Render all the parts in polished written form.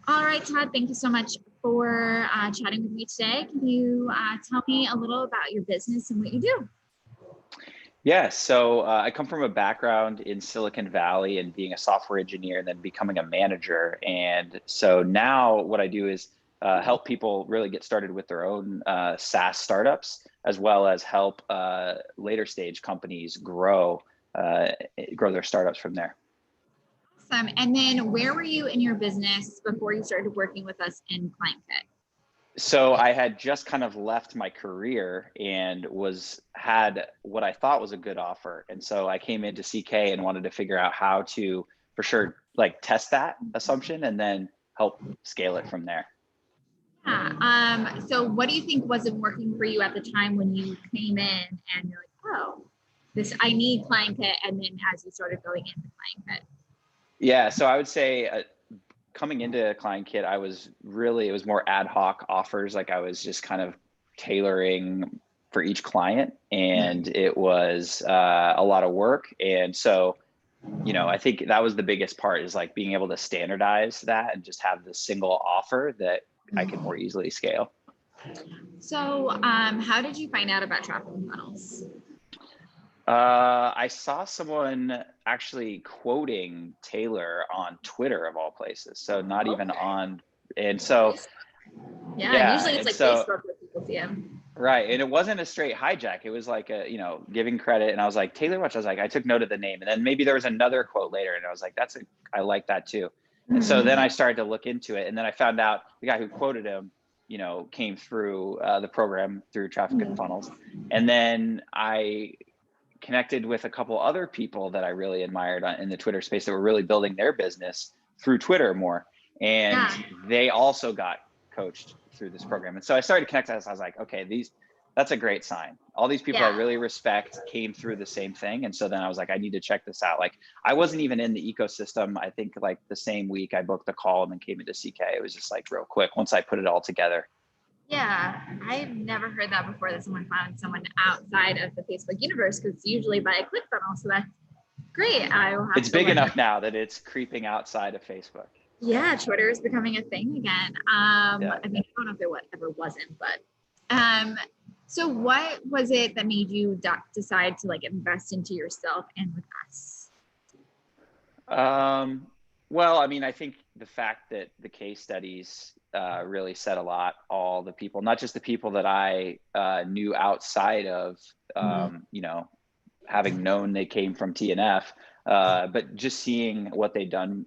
All right, Todd, thank you so much for chatting with me today. Can you tell me a little about your business and what you do? Yeah, so I come from a background in Silicon Valley and being a software engineer and then becoming a manager. And so now what I do is help people really get started with their own SaaS startups, as well as help later stage companies grow their startups from there. Awesome. And then where were you in your business before you started working with us in ClientKit? So I had just kind of left my career and had what I thought was a good offer. And so I came into CK and wanted to figure out how to, for sure, like test that assumption and then help scale it from there. Yeah. So what do you think wasn't working for you at the time when you came in and you're like, oh, I need ClientKit, and then as you started going into ClientKit? Yeah, so I would say coming into ClientKit, it was more ad hoc offers. Like I was just kind of tailoring for each client, and it was a lot of work. And so, I think that was the biggest part, is like being able to standardize that and just have the single offer that I could more easily scale. So how did you find out about traffic funnels? I saw someone actually quoting Taylor on Twitter of all places. So not even on, and so yeah, usually it's like Facebook where people see him. Right, and it wasn't a straight hijack. It was like giving credit, and I was like, Taylor Watch. I was like, I took note of the name, and then maybe there was another quote later, and I was like, I like that too. And so then I started to look into it, and then I found out the guy who quoted him, came through the program through Traffic and Funnels, and then I connected with a couple other people that I really admired in the Twitter space that were really building their business through Twitter more. And they also got coached through this program. And so I started to connect us. I was like, okay, that's a great sign. All these people I really respect came through the same thing. And so then I was like, I need to check this out. Like I wasn't even in the ecosystem. I think like the same week I booked a call and then came into CK. It was just like real quick once I put it all together. Yeah, I've never heard that before, that someone found someone outside of the Facebook universe, because it's usually by a ClickFunnels. So that's great. It's big enough now that it's creeping outside of Facebook. Yeah, Twitter is becoming a thing again. I mean, I don't know if it ever wasn't, but so what was it that made you decide to like invest into yourself and with us? Well, I mean, I think the fact that the case studies really said a lot. All the people, not just the people that I knew outside of, having known they came from TNF, but just seeing what they'd done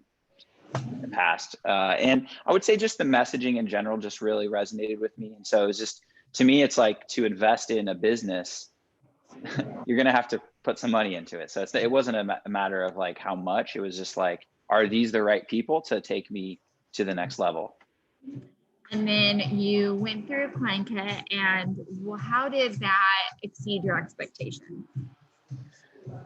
in the past. And I would say just the messaging in general just really resonated with me. And so it was just, to me, it's like to invest in a business, you're going to have to put some money into it. So it wasn't a matter of like how much. It was just like, are these the right people to take me to the next level? And then you went through ClientKit, and how did that exceed your expectation?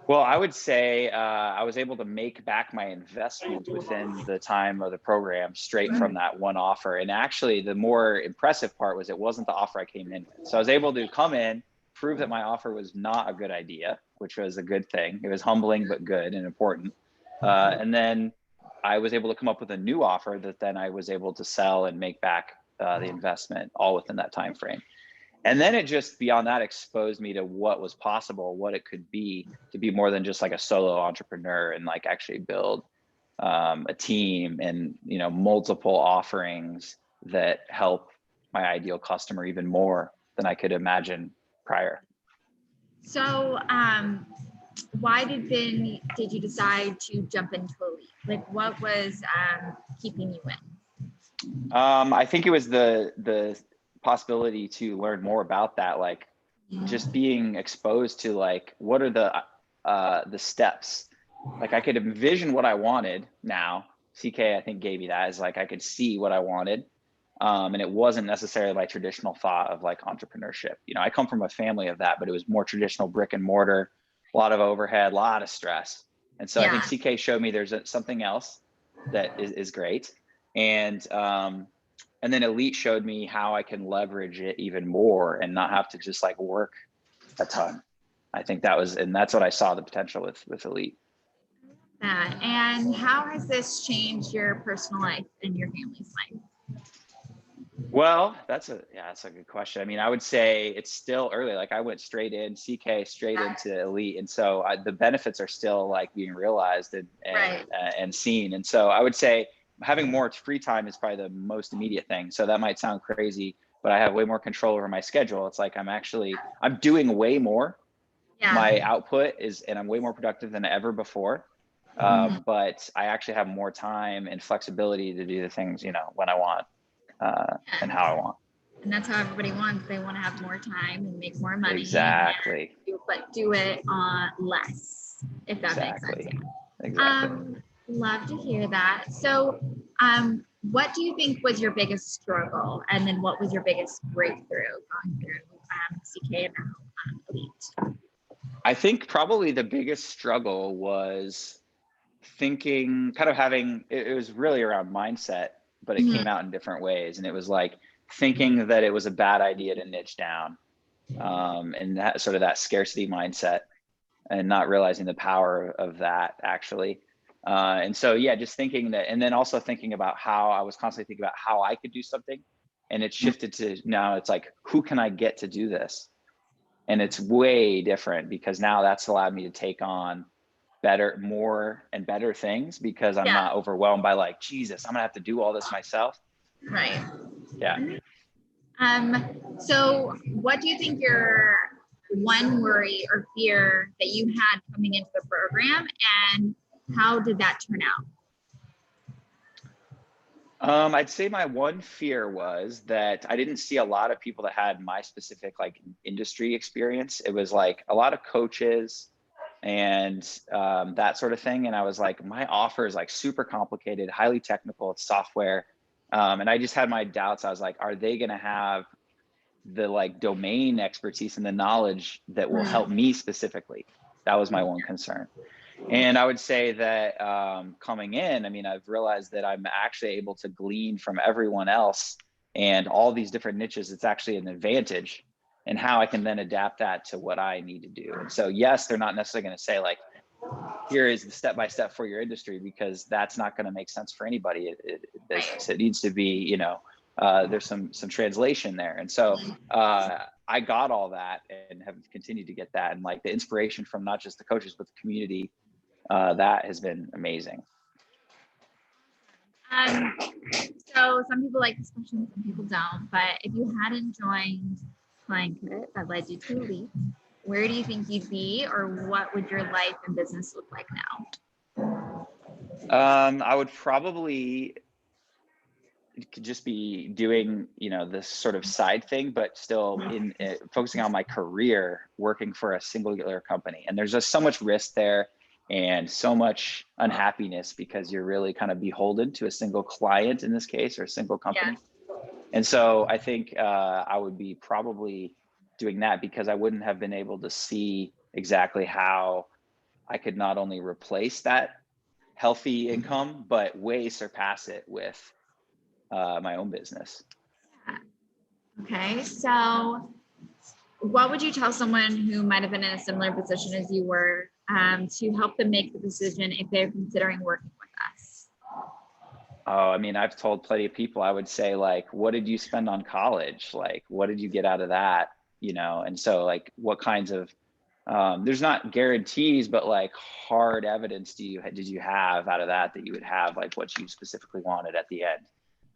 Well, I would say I was able to make back my investment within the time of the program straight from that one offer. And actually, the more impressive part was it wasn't the offer I came in with. So I was able to come in, prove that my offer was not a good idea, which was a good thing. It was humbling, but good and important. And then I was able to come up with a new offer that then I was able to sell and make back the investment all within that time frame. And then it just beyond that exposed me to what was possible, what it could be to be more than just like a solo entrepreneur and like actually build a team and, multiple offerings that help my ideal customer even more than I could imagine prior. So why did you decide to jump into Elite? Like what was keeping you in? I think it was the possibility to learn more about that, like just being exposed to like what are the steps. Like I could envision what I wanted now. CK I think gave me that, is like I could see what I wanted, and it wasn't necessarily my traditional thought of like entrepreneurship. I come from a family of that, but it was more traditional brick and mortar, a lot of overhead, a lot of stress. And so I think CK showed me there's something else that is great. And then Elite showed me how I can leverage it even more and not have to just like work a ton. I think that's what I saw the potential with Elite. that. And how has this changed your personal life and your family's life? Well, that's a good question. I mean, I would say it's still early. Like I went straight in CK, straight into elite, and so the benefits are still like being realized and seen. And so I would say having more free time is probably the most immediate thing. So that might sound crazy, but I have way more control over my schedule. It's like I'm doing way more. Yeah. My output and I'm way more productive than ever before. But I actually have more time and flexibility to do the things, when I want. And how I want. And that's how everybody wants. They want to have more time and make more money. Exactly. But do it on less, if that makes sense. Yeah. Exactly. Love to hear that. So, what do you think was your biggest struggle? And then what was your biggest breakthrough going through CK and now Elite? I think probably the biggest struggle was thinking, it was really around mindset, but it came out in different ways. And it was like thinking that it was a bad idea to niche down, and that sort of that scarcity mindset, and not realizing the power of that actually. And so, just thinking that, and then also thinking about how I was constantly thinking about how I could do something. And it shifted to now it's like, who can I get to do this? And it's way different because now that's allowed me to take on more and better things because I'm not overwhelmed by like, Jesus, I'm gonna have to do all this myself. Right. Yeah. So what do you think your one worry or fear that you had coming into the program, and how did that turn out? I'd say my one fear was that I didn't see a lot of people that had my specific like industry experience. It was like a lot of coaches and that sort of thing. And I was like, my offer is like super complicated, highly technical, it's software. And I just had my doubts. I was like, are they going to have the like domain expertise and the knowledge that will help me specifically? That was my one concern. And I would say that coming in, I mean, I've realized that I'm actually able to glean from everyone else and all these different niches. It's actually an advantage, and how I can then adapt that to what I need to do. And so, yes, they're not necessarily going to say like, here is the step-by-step for your industry, because that's not going to make sense for anybody. It needs to be, there's some translation there. And so I got all that and have continued to get that. And like the inspiration from not just the coaches, but the community, that has been amazing. So some people like this question, some people don't, but if you hadn't joined Flying Kit that led you to Elite, where do you think you'd be, or what would your life and business look like now? I would probably just be doing, this sort of side thing, but still focusing on my career, working for a singular company. And there's just so much risk there and so much unhappiness because you're really kind of beholden to a single client in this case, or a single company. Yeah. And so I think I would be probably doing that, because I wouldn't have been able to see exactly how I could not only replace that healthy income, but way surpass it with my own business. Okay, so what would you tell someone who might have been in a similar position as you were, to help them make the decision if they're considering working with us? Oh, I mean, I've told plenty of people, I would say like, what did you spend on college? Like, what did you get out of that? And so like, what kinds of, there's not guarantees, but like hard evidence did you have out of that you would have like what you specifically wanted at the end?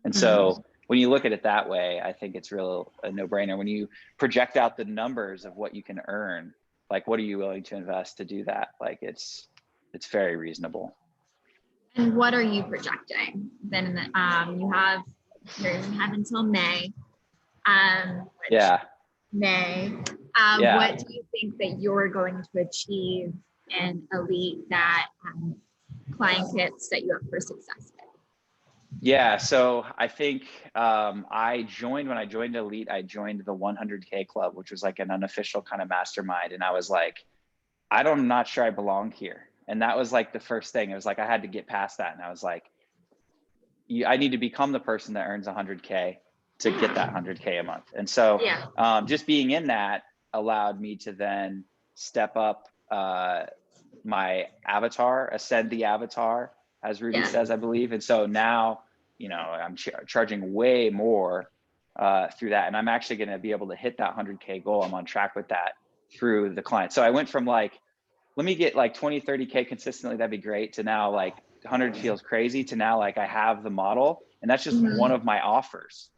And so when you look at it that way, I think it's a no-brainer. When you project out the numbers of what you can earn, like what are you willing to invest to do that? Like it's very reasonable. And what are you projecting? Then you have until May. May. What do you think that you're going to achieve in Elite that Flying Kit set you up for success with? Yeah, so I think when I joined Elite, I joined the 100K club, which was like an unofficial kind of mastermind. And I was like, I'm not sure I belong here. And that was like the first thing. It was like, I had to get past that. And I was like, I need to become the person that earns 100K to get that 100K a month. And so just being in that allowed me to then step up my avatar, ascend the avatar, as Ruby says, I believe. And so now, you know, I'm charging way more through that. And I'm actually going to be able to hit that 100K goal. I'm on track with that through the client. So I went from like, let me get like 20, 30K consistently, that'd be great, to now like 100 feels crazy, to now like I have the model, and that's just one of my offers.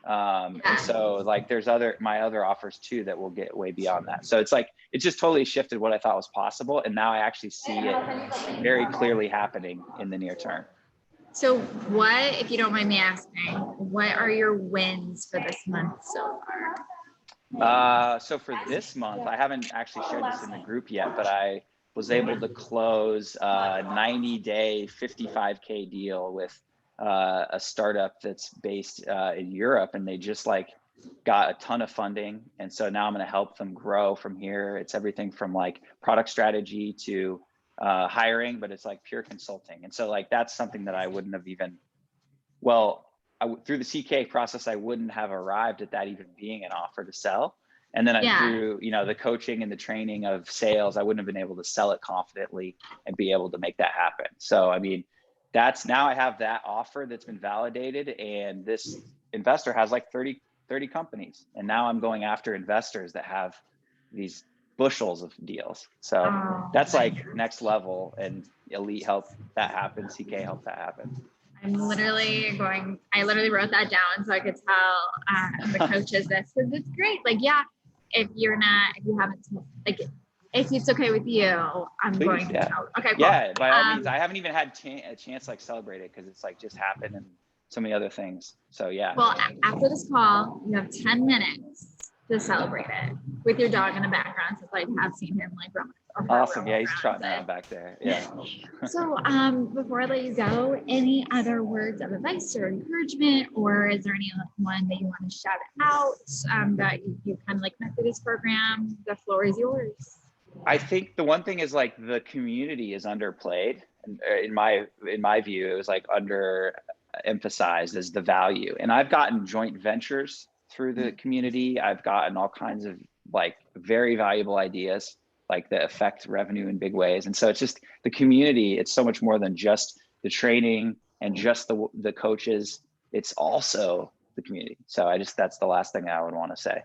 And so like there's my other offers too that will get way beyond that. So it's like, it just totally shifted what I thought was possible. And now I actually see it very clearly happening in the near term. So what, if you don't mind me asking, what are your wins for this month so far? So for this month, I haven't actually shared this in the group yet, but I was able to close a 90-day 55K deal with a startup that's based in Europe, and they just like got a ton of funding. And so now I'm going to help them grow from here. It's everything from like product strategy to hiring, but it's like pure consulting. And so like, that's something that I wouldn't have even, through the CK process, I wouldn't have arrived at that even being an offer to sell. And then through, you know, the coaching and the training of sales, I wouldn't have been able to sell it confidently and be able to make that happen. So, I mean, now I have that offer that's been validated, and this investor has like 30 companies. And now I'm going after investors that have these bushels of deals. So that's like next level, and Elite helped that happen. CK helped that happen. I literally wrote that down so I could tell the coaches this, because it's great. Like, if it's okay with you, I'm going to tell. Okay, cool. Yeah, by all means. I haven't even had a chance to like celebrate it, because it's like just happened and so many other things. So yeah. Well, after this call, you have 10 minutes to celebrate it with your dog in the background, since I have seen him like run. Awesome. Yeah, he's trotting around back there. Yeah. So before I let you go, any other words of advice or encouragement, or is there anyone that you want to shout out that you kind of like met through this program? The floor is yours. I think the one thing is like the community is underplayed. In my view, it was like emphasized as the value. And I've gotten joint ventures through the community. I've gotten all kinds of like very valuable ideas, like that affect revenue in big ways. And so it's just the community. It's so much more than just the training and just the coaches. It's also the community. So that's the last thing I would want to say.